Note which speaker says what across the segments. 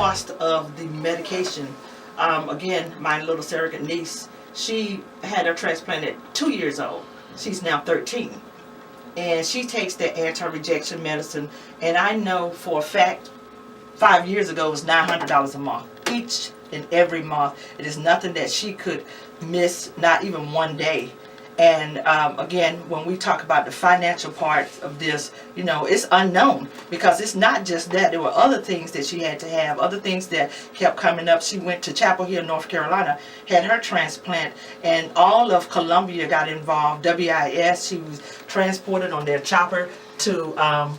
Speaker 1: cost of the medication. Again, my little surrogate niece, she had her transplant at 2 years old. She's now 13. And she takes the anti-rejection medicine. And I know for a fact, 5 years ago, it was $900 a month. Each and every month. It is nothing that she could miss, not even one day. And again, when we talk about the financial part of this, you know, it's unknown, because it's not just that. There were other things that she had to have, other things that kept coming up. She went to Chapel Hill, North Carolina, had her transplant, and all of Columbia got involved. WIS, she was transported on their chopper to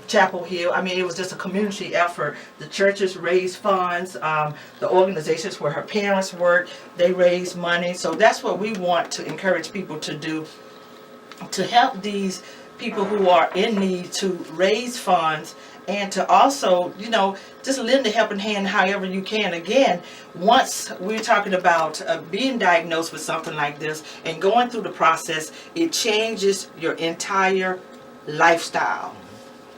Speaker 1: Chapel Hill. I mean, it was just a community effort. The churches raised funds. The organizations where her parents worked, they raised money. So that's what we want to encourage people to do, to help these people who are in need, to raise funds, and to also, you know, just lend a helping hand however you can. Again, once we're talking about being diagnosed with something like this and going through the process, it changes your entire lifestyle.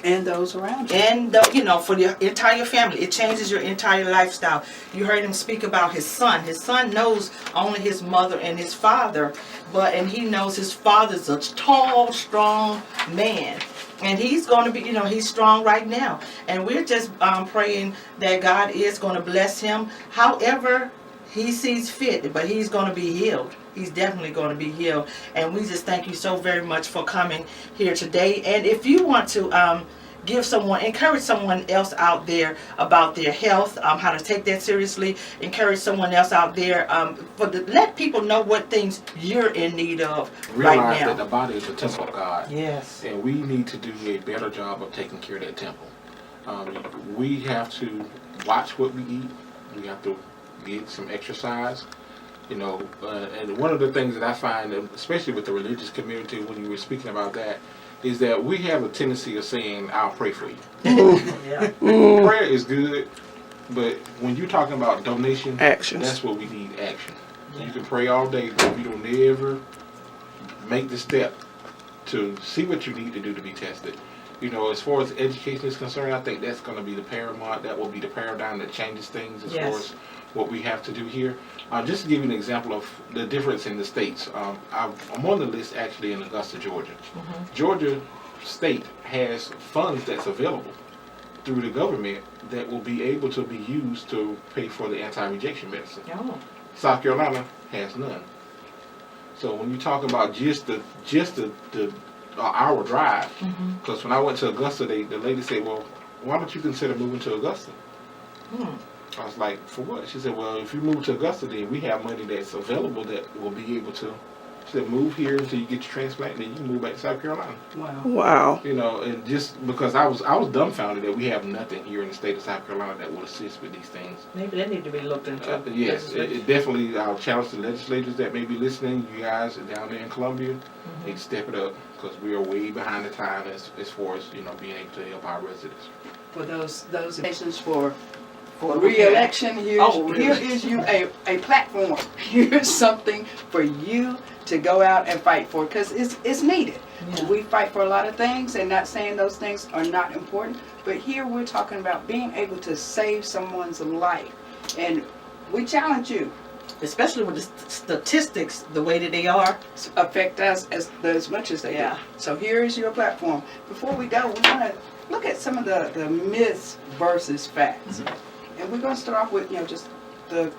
Speaker 2: And those around you.
Speaker 1: And, you know, for your entire family. It changes your entire lifestyle. You heard him speak about his son. His son knows only his mother and his father, and he knows his father's a tall, strong man. And he's going to be, you know, he's strong right now. And we're just praying that God is going to bless him however he sees fit, but he's going to be healed. He's definitely going to be healed. And we just thank you so very much for coming here today. And if you want to encourage someone else out there about their health, how to take that seriously, encourage someone else out there, let people know what things you're in need of right now.
Speaker 3: Realize that the body is a temple of God.
Speaker 1: Yes.
Speaker 3: And we need to do a better job of taking care of that temple. We have to watch what we eat. We have to get some exercise. You know, and one of the things that I find, especially with the religious community, when you were speaking about that, is that we have a tendency of saying, "I'll pray for you."
Speaker 1: Yeah.
Speaker 3: Prayer is good, but when you're talking about donation,
Speaker 2: Actions.
Speaker 3: that's what we need, action. Yeah. You can pray all day, but if you don't ever make the step to see what you need to do to be tested. You know, as far as education is concerned, I think that's going to be the paramount. That will be the paradigm that changes things as far as what we have to do here. Just to give you an example of the difference in the states, I'm on the list actually in Augusta, Georgia. Mm-hmm. Georgia State has funds that's available through the government that will be able to be used to pay for the anti-rejection medicine. Oh. South Carolina has none. So when you talk about just the hour drive, because when I went to Augusta, the lady said, "Well, why don't you consider moving to Augusta?" I was like, "For what?" She said, "Well, if you move to Augusta, then we have money that's available that will be able to." She said, "Move here until you get your transplant, then you can move back to South Carolina."
Speaker 2: Wow.
Speaker 3: You know, and just because I was dumbfounded that we have nothing here in the state of South Carolina that will assist with these things.
Speaker 1: Maybe they need to be looked into.
Speaker 3: Yes, it definitely. I'll challenge the legislators that may be listening. You guys down there in Columbia, need to step it up, because we are way behind the time as far as, you know, being able to help our residents.
Speaker 2: For those patients for re-election, here is you a platform. Here's something for you to go out and fight for, because it's needed. Yeah. We fight for a lot of things, and not saying those things are not important, but here we're talking about being able to save someone's life, and we challenge you.
Speaker 1: Especially with the statistics the way that they are,
Speaker 2: affect us as much as they do. So here is your platform. Before we go, we want to look at some of the myths versus facts. And we're going to start off with, just the,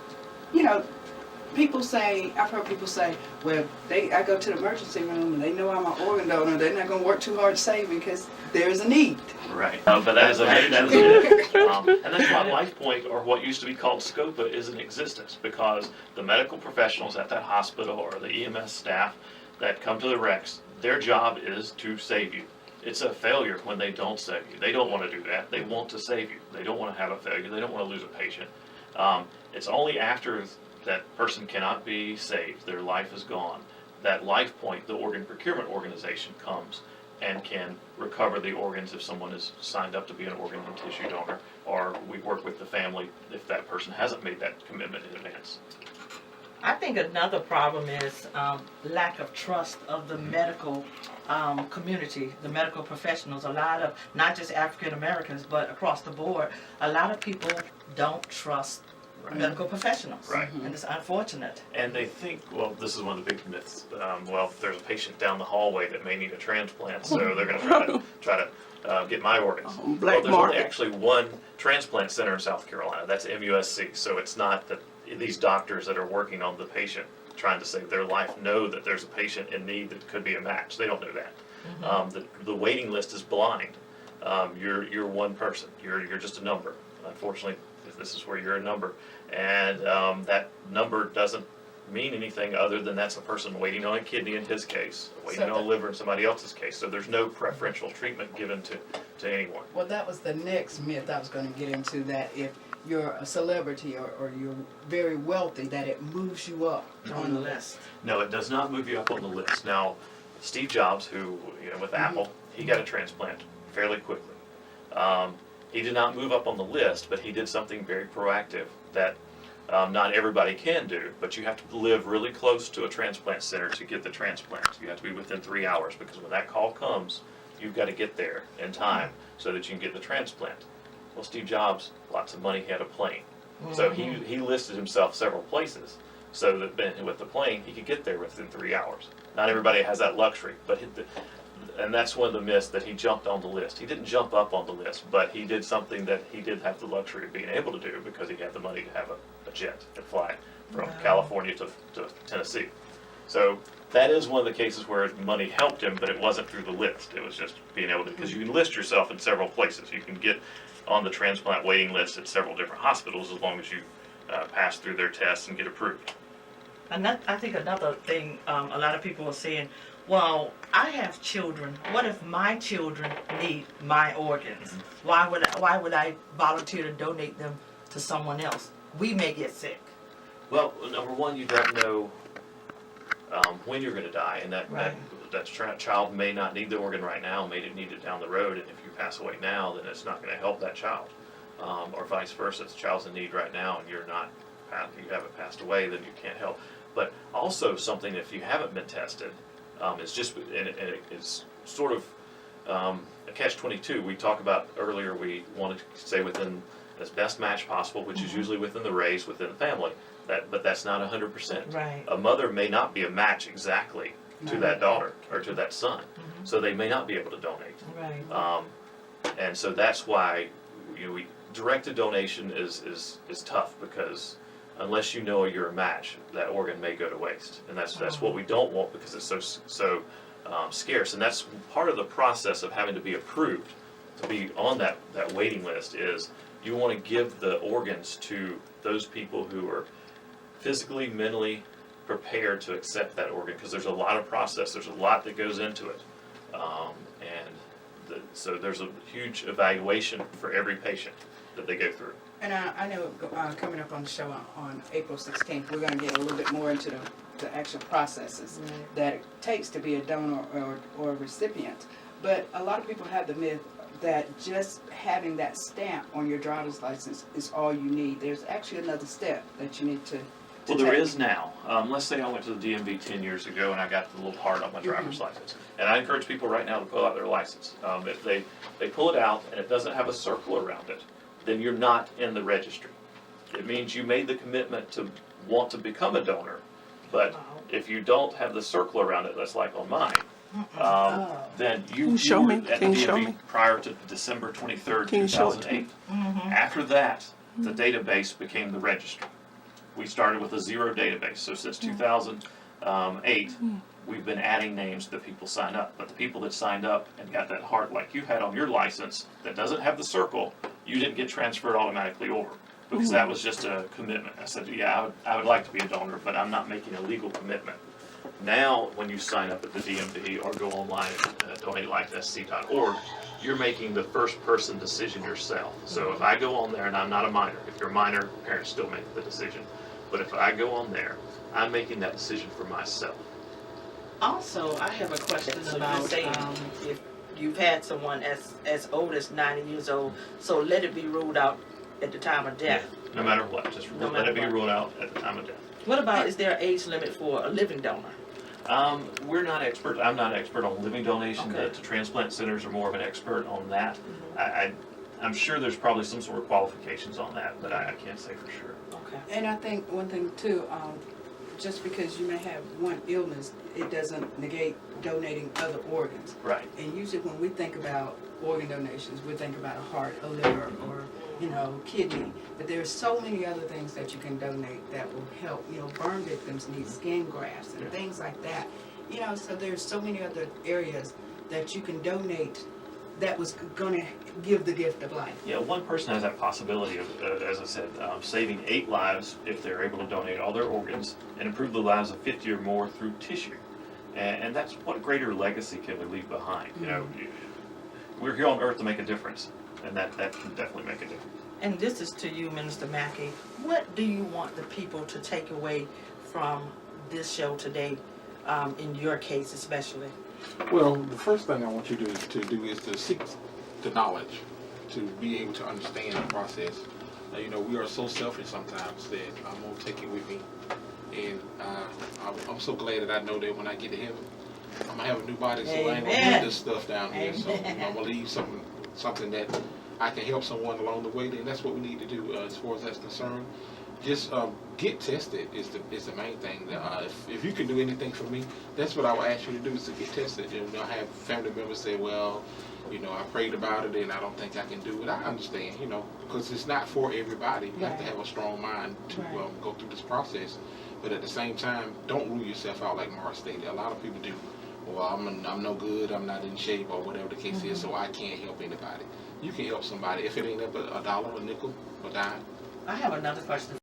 Speaker 2: people say, I've heard people say, well, I go to the emergency room and they know I'm an organ donor, they're not going to work too hard to save me because there's a need.
Speaker 4: Right. But that is a myth. And that's why LifePoint, or what used to be called SCOPA, is in existence, because the medical professionals at that hospital or the EMS staff that come to the Rex, their job is to save you. It's a failure when they don't save you. They don't want to do that. They want to save you. They don't want to have a failure. They don't want to lose a patient. It's only after that person cannot be saved, their life is gone, that LifePoint, the organ procurement organization, comes and can recover the organs if someone is signed up to be an organ and tissue donor, or we work with the family if that person hasn't made that commitment in advance.
Speaker 1: I think another problem is lack of trust of the medical community, the medical professionals. A lot of, not just African Americans, but across the board, a lot of people don't trust medical professionals.
Speaker 4: Right.
Speaker 1: And it's unfortunate.
Speaker 4: And they think, well, this is one of the big myths. Well, there's a patient down the hallway that may need a transplant, so they're going to try to get my organs. Well,
Speaker 2: Black
Speaker 4: there's only
Speaker 2: market.
Speaker 4: actually one transplant center in South Carolina. That's MUSC. So it's not that these doctors that are working on the patient trying to save their life know that there's a patient in need that could be a match. They don't know that. The waiting list is blind. You're one person. You're just a number. Unfortunately, this is where you're a number, and that number doesn't mean anything other than that's a person waiting on a kidney in his case, waiting on a liver in somebody else's case. So there's no preferential treatment given to anyone.
Speaker 2: Well, that was the next myth I was going to get into, that if you're a celebrity or you're very wealthy, that it moves you up
Speaker 1: On the list.
Speaker 4: No, it does not move you up on the list. Now, Steve Jobs, who, with Apple, he got a transplant fairly quickly. He did not move up on the list, but he did something very proactive that not everybody can do, but you have to live really close to a transplant center to get the transplant. You have to be within 3 hours, because when that call comes, you've got to get there in time so that you can get the transplant. Well, Steve Jobs, lots of money, he had a plane. So he listed himself several places so that with the plane, he could get there within 3 hours. Not everybody has that luxury, and that's one of the myths, that he jumped on the list. He didn't jump up on the list, but he did something that he did have the luxury of being able to do, because he had the money to have a jet and fly from California to Tennessee. So that is one of the cases where money helped him, but it wasn't through the list. It was just being able to, because you can list yourself in several places. You can get on the transplant waiting list at several different hospitals as long as you pass through their tests and get approved.
Speaker 1: And I think another thing, a lot of people are saying, well, I have children. What if my children need my organs? Why would I volunteer to donate them to someone else? We may get sick.
Speaker 4: Well, number one, you don't know when you're going to die, and that child may not need the organ right now, may need it down the road, and if you pass away now, then it's not going to help that child. Or vice versa, if the child's in need right now and you haven't passed away, then you can't help. But also something, if you haven't been tested, it's sort of a catch-22. We talked about earlier, we want to stay within as best match possible, which is usually within the race, within the family. But that's not 100%.
Speaker 1: Right.
Speaker 4: A mother may not be a match exactly to that daughter or to that son, so they may not be able to donate.
Speaker 1: Right.
Speaker 4: And so that's why directed donation is tough, because unless you know you're a match, that organ may go to waste, and that's what we don't want, because it's so scarce. And that's part of the process of having to be approved to be on that waiting list, is you want to give the organs to those people who are physically, mentally prepared to accept that organ, because there's a lot of process, there's a lot that goes into it, so there's a huge evaluation for every patient that they go through.
Speaker 2: And I know coming up on the show on April 16th, we're going to get a little bit more into the actual processes that it takes to be a donor or a recipient. But a lot of people have the myth that just having that stamp on your driver's license is all you need. There's actually another step that you need to
Speaker 4: Well, there
Speaker 2: take.
Speaker 4: is now. Let's say I went to the DMV 10 years ago and I got the little part on my driver's license. And I encourage people right now to pull out their license. If they pull it out and it doesn't have a circle around it, then you're not in the registry. It means you made the commitment to want to become a donor, but if you don't have the circle around it, that's like on mine, then you
Speaker 5: show
Speaker 4: were
Speaker 5: me?
Speaker 4: at the
Speaker 5: Can you show
Speaker 4: DMV
Speaker 5: me?
Speaker 4: prior to December 23rd,
Speaker 5: Can you show it to
Speaker 4: 2008. After that, the database became the registry. We started with a zero database, so since 2008, we've been adding names that people sign up. But the people that signed up and got that heart like you had on your license that doesn't have the circle, you didn't get transferred automatically over, because that was just a commitment. I said, yeah, I would like to be a donor, but I'm not making a legal commitment. Now, when you sign up at the DMV or go online at donatelifesc.org, you're making the first person decision yourself. So if I go on there, and I'm not a minor, if you're a minor, parents still make the decision. But if I go on there, I'm making that decision for myself.
Speaker 1: Also, I have a question about if you've had someone as old as 90 years old, so let it be ruled out at the time of death.
Speaker 4: No matter what, just let it be ruled out at the time of death.
Speaker 1: What about, is there an age limit for a living donor?
Speaker 4: We're not experts. I'm not an expert on living donation.
Speaker 1: Okay.
Speaker 4: The transplant centers are more of an expert on that. I I'm sure there's probably some sort of qualifications on that, but I can't say for sure.
Speaker 1: Okay.
Speaker 2: And I think one thing too, just because you may have one illness, it doesn't negate donating other organs.
Speaker 4: Right.
Speaker 2: And usually when we think about organ donations, we think about a heart, a liver, or, you know, kidney. But there's so many other things that you can donate that will help. You know, burn victims need skin grafts and things like that. You know, so there's so many other areas that you can donate that was going to give the gift of life.
Speaker 4: Yeah, one person has that possibility of, as I said, saving 8 lives if they're able to donate all their organs and improve the lives of 50 or more through tissue. And that's what greater legacy can we leave behind? You know, we're here on earth to make a difference, and that can definitely make a difference.
Speaker 1: And this is to you, Minister Mackey. What do you want the people to take away from this show today, in your case especially?
Speaker 3: Well, the first thing I want you to do is to seek the knowledge, to be able to understand the process. You know, we are so selfish sometimes that I'm going to take it with me. And I'm so glad that I know that when I get to heaven, I'm going to have a new body, so I ain't going to leave this stuff down here. So I'm going to leave something that I can help someone along the way. Then that's what we need to do as far as that's concerned. Just get tested is the main thing. If you can do anything for me, that's what I will ask you to do, is to get tested. You know, I have family members say, well, you know, I prayed about it and I don't think I can do it. I understand, you know, because it's not for everybody. You have to have a strong mind to go through this process. But at the same time, don't rule yourself out like Mara stated. A lot of people do. Well, I'm no good, I'm not in shape, or whatever the case is, so I can't help anybody. You can help somebody if it ain't up a dollar, a nickel, a dime.
Speaker 1: I have another question